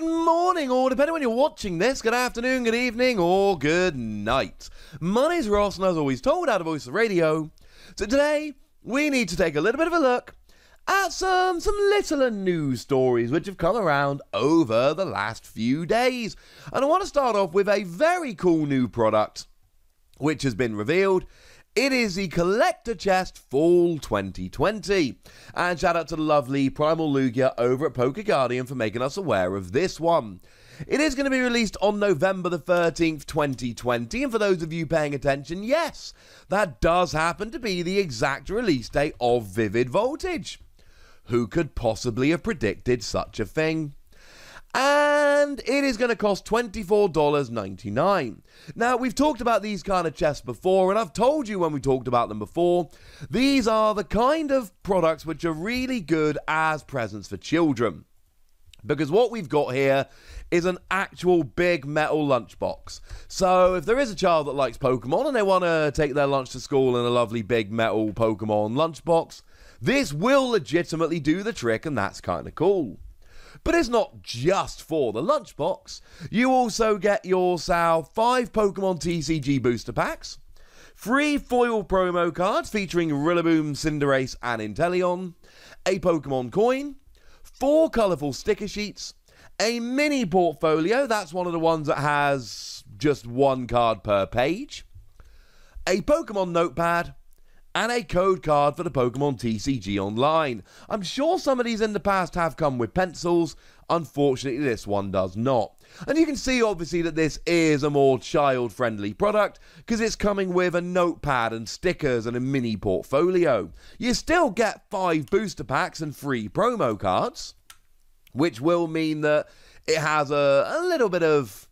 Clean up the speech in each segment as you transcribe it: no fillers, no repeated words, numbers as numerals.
Good morning, or depending when you're watching this, good afternoon, good evening, or good night. My name's Ross, and as always told out of Voice of Radio. So today, we need to take a little bit of a look at some littler news stories which have come around over the last few days. And I want to start off with a very cool new product which has been revealed. It is the Collector Chest Fall 2020. And shout out to the lovely Primal Lugia over at Poké Guardian for making us aware of this one. It is going to be released on November the 13th, 2020. And for those of you paying attention, yes, that does happen to be the exact release date of Vivid Voltage. Who could possibly have predicted such a thing? And it is going to cost $24.99. Now, we've talked about these kind of chests before, and I've told you when we talked about them before, these are the kind of products which are really good as presents for children. Because what we've got here is an actual big metal lunchbox. So if there is a child that likes Pokemon and they want to take their lunch to school in a lovely big metal Pokemon lunchbox, this will legitimately do the trick, and that's kind of cool. But it's not just for the lunchbox. You also get yourself 5 Pokemon TCG booster packs, 3 foil promo cards featuring Rillaboom, Cinderace, and Inteleon, a Pokemon coin, 4 colourful sticker sheets, a mini portfolio, that's one of the ones that has just 1 card per page, a Pokemon notepad, and a code card for the Pokemon TCG Online. I'm sure some of these in the past have come with pencils. Unfortunately, this one does not. And you can see, obviously, that this is a more child-friendly product because it's coming with a notepad and stickers and a mini portfolio. You still get 5 booster packs and 3 promo cards, which will mean that it has a little bit of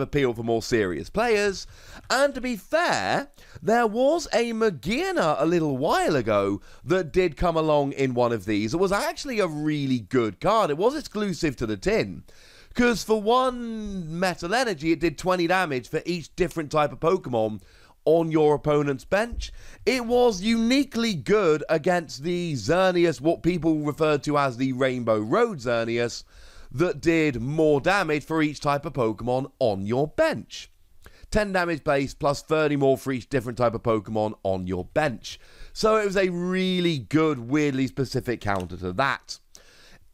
appeal for more serious players. And to be fair, there was a Magearna a little while ago that did come along in one of these. It was actually a really good card. It was exclusive to the tin, because for 1 Metal Energy, it did 20 damage for each different type of Pokemon on your opponent's bench. It was uniquely good against the Xerneas, what people referred to as the Rainbow Road Xerneas, that did more damage for each type of Pokemon on your bench. 10 damage base plus 30 more for each different type of Pokemon on your bench. So it was a really good, weirdly specific counter to that.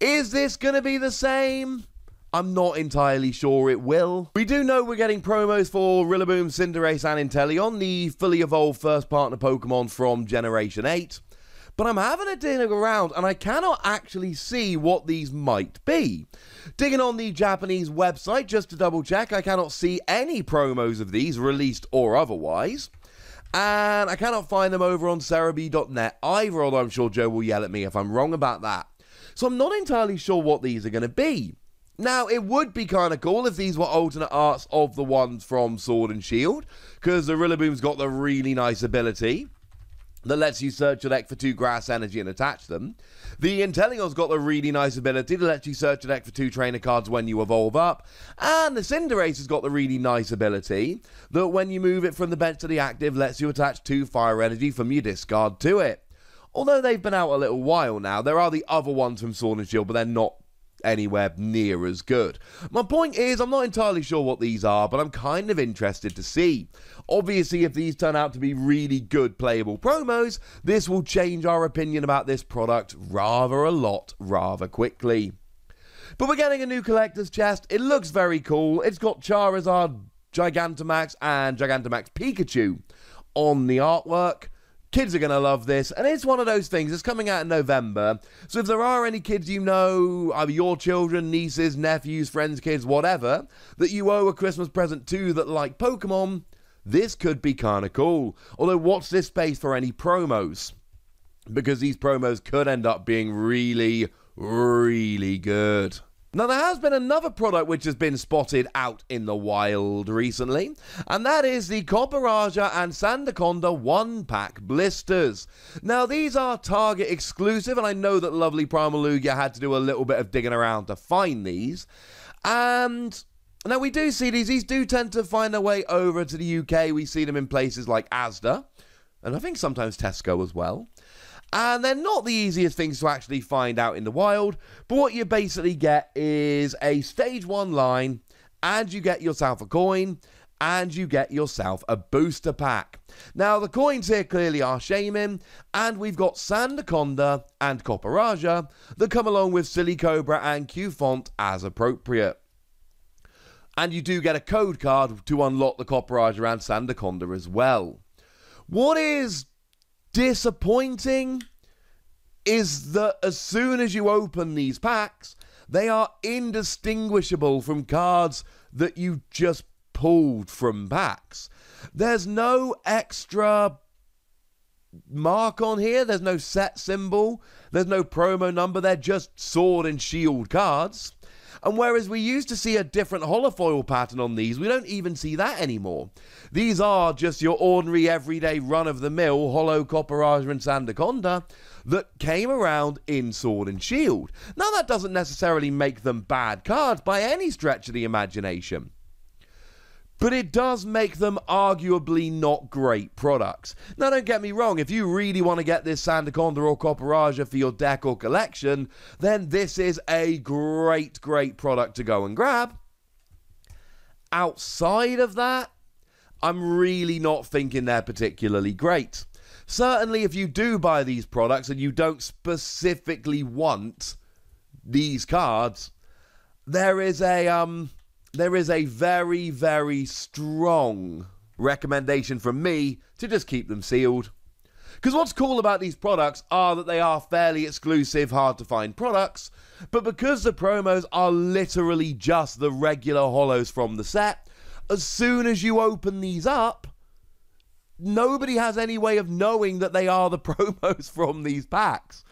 Is this going to be the same? I'm not entirely sure it will. We do know we're getting promos for Rillaboom, Cinderace, and Inteleon, the fully evolved first partner Pokemon from Generation 8. But I'm having a dig around and I cannot actually see what these might be. Digging on the Japanese website just to double check, I cannot see any promos of these, released or otherwise. And I cannot find them over on Cerebi.net either, although I'm sure Joe will yell at me if I'm wrong about that. So I'm not entirely sure what these are going to be. Now, it would be kind of cool if these were alternate arts of the ones from Sword and Shield, because the Rillaboom's got the really nice ability that lets you search your deck for 2 grass energy and attach them. The Inteleon's got the really nice ability that lets you search your deck for 2 trainer cards when you evolve up. And the Cinderace has got the really nice ability that when you move it from the bench to the active, lets you attach 2 fire energy from your discard to it. Although they've been out a little while now, there are the other ones from Sword and Shield, but they're not anywhere near as good. My point is, I'm not entirely sure what these are, but I'm kind of interested to see. Obviously, if these turn out to be really good playable promos, this will change our opinion about this product rather quickly. But we're getting a new collector's chest. It looks very cool. It's got Charizard, Gigantamax, and Gigantamax Pikachu on the artwork. Kids are going to love this, and it's one of those things. It's coming out in November, so if there are any kids you know, either your children, nieces, nephews, friends, kids, whatever, that you owe a Christmas present to that like Pokemon, this could be kind of cool. Although, watch this space for any promos, because these promos could end up being really good. Now, there has been another product which has been spotted out in the wild recently, and that is the Copperajah and Sandaconda 1-pack blisters. Now, these are Target exclusive, and I know that lovely Primal Lugia had to do a little bit of digging around to find these. And now we do see these do tend to find their way over to the UK. We see them in places like Asda, and I think sometimes Tesco as well. And they're not the easiest things to actually find out in the wild, but what you basically get is a stage 1 line, and you get yourself a coin, and you get yourself a booster pack. Now, the coins here clearly are Shaymin, and we've got Sandaconda and Copperajah that come along with Silicobra and Cufant as appropriate. And you do get a code card to unlock the Copperajah and Sandaconda as well. What is disappointing is that as soon as you open these packs, they are indistinguishable from cards that you just pulled from packs. There's no extra mark on here, there's no set symbol, there's no promo number, they're just sword and shield cards. And whereas we used to see a different holofoil pattern on these, we don't even see that anymore. These are just your ordinary, everyday, run-of-the-mill holo Copperajah and Sandaconda that came around in Sword and Shield. Now, that doesn't necessarily make them bad cards by any stretch of the imagination, but it does make them arguably not great products. Now, don't get me wrong, if you really want to get this Sandaconda or Copperajah for your deck or collection, then this is a great, great product to go and grab. Outside of that, I'm really not thinking they're particularly great. Certainly, if you do buy these products and you don't specifically want these cards, there is a very, very strong recommendation from me to just keep them sealed. Because what's cool about these products are that they are fairly exclusive, hard to find products, but because the promos are literally just the regular holos from the set, as soon as you open these up, nobody has any way of knowing that they are the promos from these packs.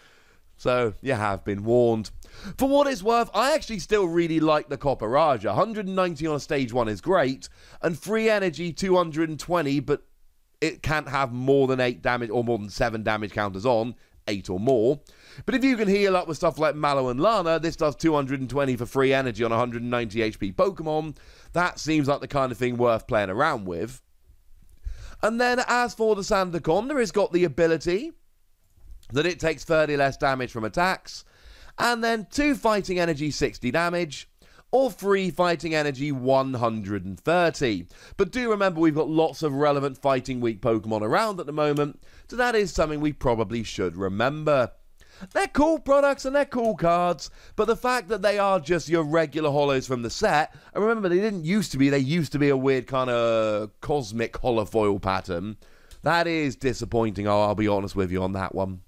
So, you have been warned. For what it's worth, I actually still really like the Copperajah. 190 on a stage 1 is great, and free energy 220, but it can't have more than 8 damage or more than 7 damage counters on, 8 or more. But if you can heal up with stuff like Mallow and Lana, this does 220 for free energy on 190 HP Pokemon. That seems like the kind of thing worth playing around with. And then as for the Sandaconda, it's got the ability that it takes 30 less damage from attacks, and then 2 fighting energy 60 damage, or 3 fighting energy 130. But do remember we've got lots of relevant fighting weak Pokemon around at the moment, so that is something we probably should remember. They're cool products and they're cool cards, but the fact that they are just your regular holos from the set, and remember they used to be a weird kind of cosmic holofoil pattern, that is disappointing, I'll be honest with you on that one.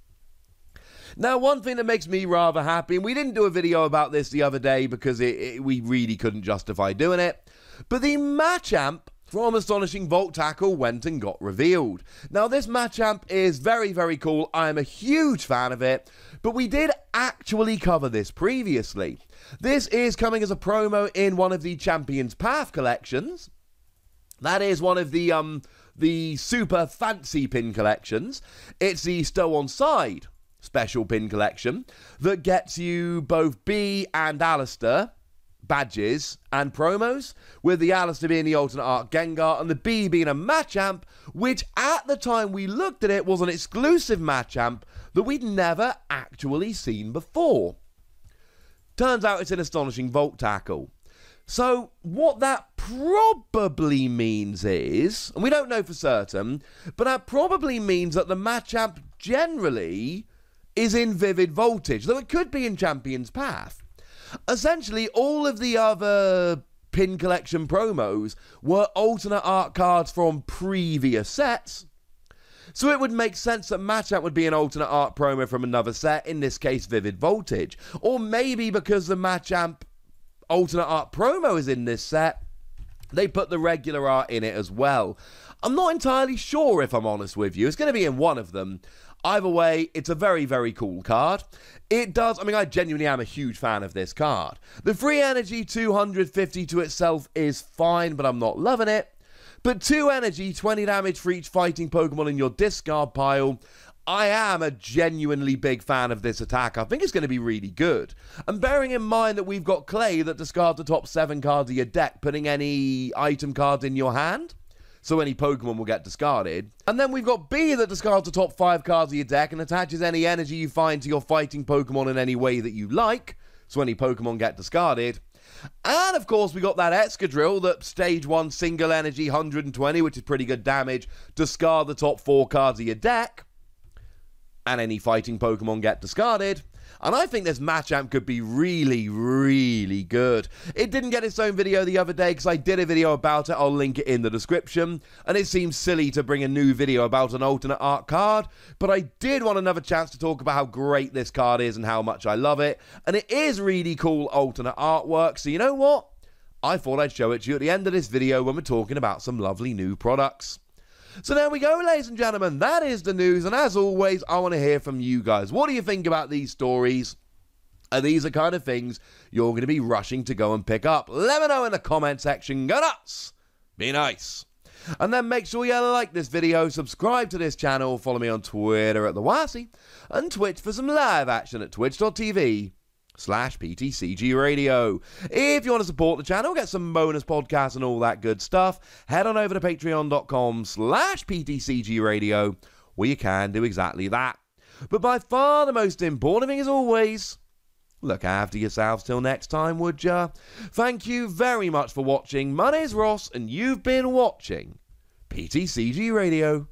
Now, one thing that makes me rather happy, and we didn't do a video about this the other day because we really couldn't justify doing it, but the Machamp from Astonishing Volt Tackle went and got revealed. Now, this Machamp is very, very cool. I am a huge fan of it, but we did actually cover this previously. This is coming as a promo in one of the Champions Path collections. That is one of the super fancy pin collections. It's the Stow on Side special pin collection that gets you both B and Alistair badges and promos, with the Alistair being the alternate art Gengar and the B being a Machamp, which at the time we looked at it was an exclusive Machamp that we'd never actually seen before. Turns out it's an Astonishing Volt Tackle. So what that probably means is, and we don't know for certain, but that probably means that the Machamp generally is in Vivid Voltage, though it could be in Champion's Path. Essentially, all of the other pin collection promos were alternate art cards from previous sets, so it would make sense that Machamp would be an alternate art promo from another set, in this case Vivid Voltage. Or maybe because the Machamp alternate art promo is in this set, they put the regular art in it as well. I'm not entirely sure, if I'm honest with you. It's going to be in one of them. Either way, it's a very, very cool card. It does, I genuinely am a huge fan of this card. The free energy 250 to itself is fine, but I'm not loving it. But 2 energy, 20 damage for each fighting Pokemon in your discard pile. I am a genuinely big fan of this attack. I think it's going to be really good. And bearing in mind that we've got Clay that discards the top 7 cards of your deck, putting any item cards in your hand, so any Pokemon will get discarded. And then we've got B that discards the top 5 cards of your deck and attaches any energy you find to your fighting Pokemon in any way that you like, so any Pokemon get discarded. And of course we got that Excadrill that stage 1 single energy 120, which is pretty good damage, discard the top 4 cards of your deck, and any fighting Pokemon get discarded. And I think this Machamp could be really, really good. It didn't get its own video the other day because I did a video about it. I'll link it in the description. And it seems silly to bring a new video about an alternate art card, but I did want another chance to talk about how great this card is and how much I love it. And it is really cool alternate artwork, so you know what? I thought I'd show it to you at the end of this video when we're talking about some lovely new products. So there we go, ladies and gentlemen, that is the news, and as always, I want to hear from you guys. What do you think about these stories? Are these the kind of things you're going to be rushing to go and pick up? Let me know in the comment section. Go nuts! Be nice! And then make sure you like this video, subscribe to this channel, follow me on Twitter at TheWassy, and Twitch for some live action at twitch.tv/PTCG Radio. If you want to support the channel, get some bonus podcasts and all that good stuff, head on over to patreon.com/PTCG Radio, where you can do exactly that. But by far the most important thing, as always, look after yourselves till next time, would ya? Thank you very much for watching. My name's Ross, and you've been watching PTCG Radio.